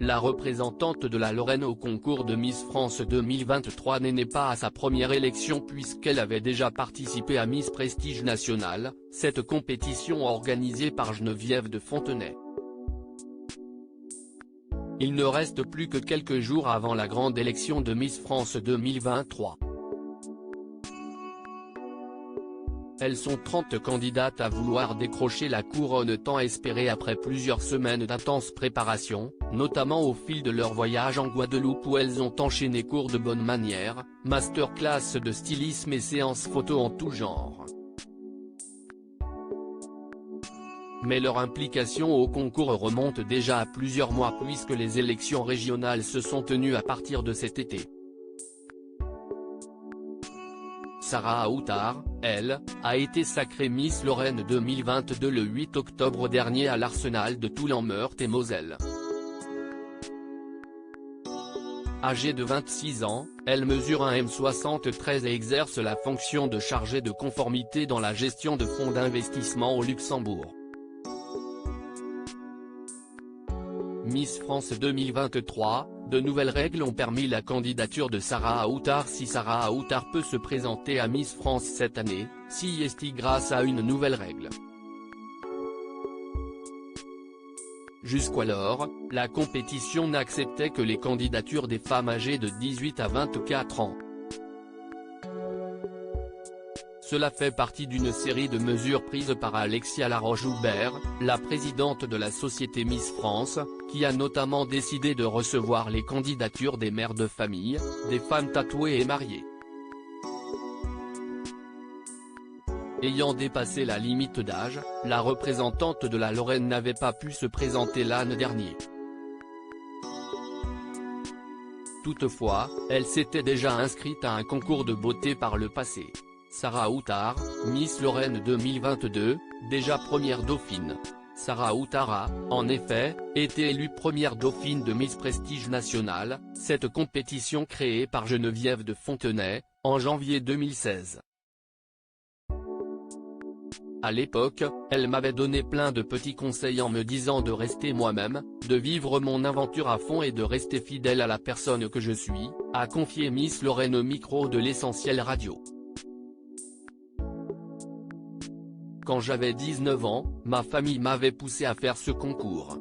la représentante de la Lorraine au concours de Miss France 2023 n'est pas à sa première élection puisqu'elle avait déjà participé à Miss Prestige National, cette compétition organisée par Geneviève de Fontenay. Il ne reste plus que quelques jours avant la grande élection de Miss France 2023. Elles sont 30 candidates à vouloir décrocher la couronne tant espérée après plusieurs semaines d'intense préparation, notamment au fil de leur voyage en Guadeloupe où elles ont enchaîné cours de bonne manière, masterclass de stylisme et séances photos en tout genre. Mais leur implication au concours remonte déjà à plusieurs mois puisque les élections régionales se sont tenues à partir de cet été. Sarah Aoutar, elle, a été sacrée Miss Lorraine 2022 le 8 octobre dernier à l'Arsenal de Toul en Meurthe-et-Moselle. Âgée de 26 ans, elle mesure 1,73 m et exerce la fonction de chargée de conformité dans la gestion de fonds d'investissement au Luxembourg. Miss France 2023, de nouvelles règles ont permis la candidature de Sarah Aoutar. Si Sarah Aoutar peut se présenter à Miss France cette année, c'est grâce à une nouvelle règle. Jusqu'alors, la compétition n'acceptait que les candidatures des femmes âgées de 18 à 24 ans. Cela fait partie d'une série de mesures prises par Alexia Laroche-Joubert, la présidente de la société Miss France, qui a notamment décidé de recevoir les candidatures des mères de famille, des femmes tatouées et mariées. Ayant dépassé la limite d'âge, la représentante de la Lorraine n'avait pas pu se présenter l'an dernier. Toutefois, elle s'était déjà inscrite à un concours de beauté par le passé. Sarah Aoutar, Miss Lorraine 2022, déjà première dauphine. Sarah Aoutar a, en effet, été élue première dauphine de Miss Prestige National, cette compétition créée par Geneviève de Fontenay, en janvier 2016. À l'époque, elle m'avait donné plein de petits conseils en me disant de rester moi-même, de vivre mon aventure à fond et de rester fidèle à la personne que je suis, a confié Miss Lorraine au micro de l'Essentiel Radio. Quand j'avais 19 ans, ma famille m'avait poussé à faire ce concours.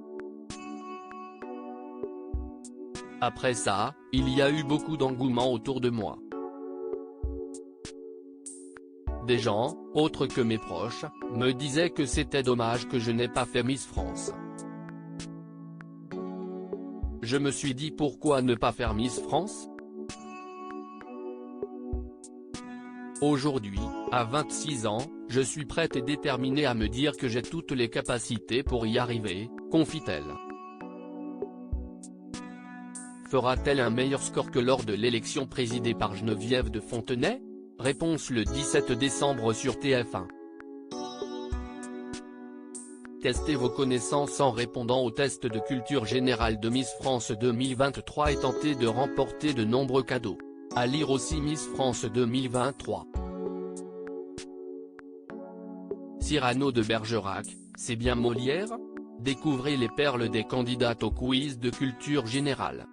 Après ça, il y a eu beaucoup d'engouement autour de moi. Des gens, autres que mes proches, me disaient que c'était dommage que je n'ai pas fait Miss France. Je me suis dit pourquoi ne pas faire Miss France ? Aujourd'hui, à 26 ans, je suis prête et déterminée à me dire que j'ai toutes les capacités pour y arriver, confie-t-elle. Fera-t-elle un meilleur score que lors de l'élection présidée par Geneviève de Fontenay ? Réponse le 17 décembre sur TF1. Testez vos connaissances en répondant au test de culture générale de Miss France 2023 et tentez de remporter de nombreux cadeaux. À lire aussi Miss France 2023. Cyrano de Bergerac, c'est bien Molière ? Découvrez les perles des candidates au quiz de culture générale.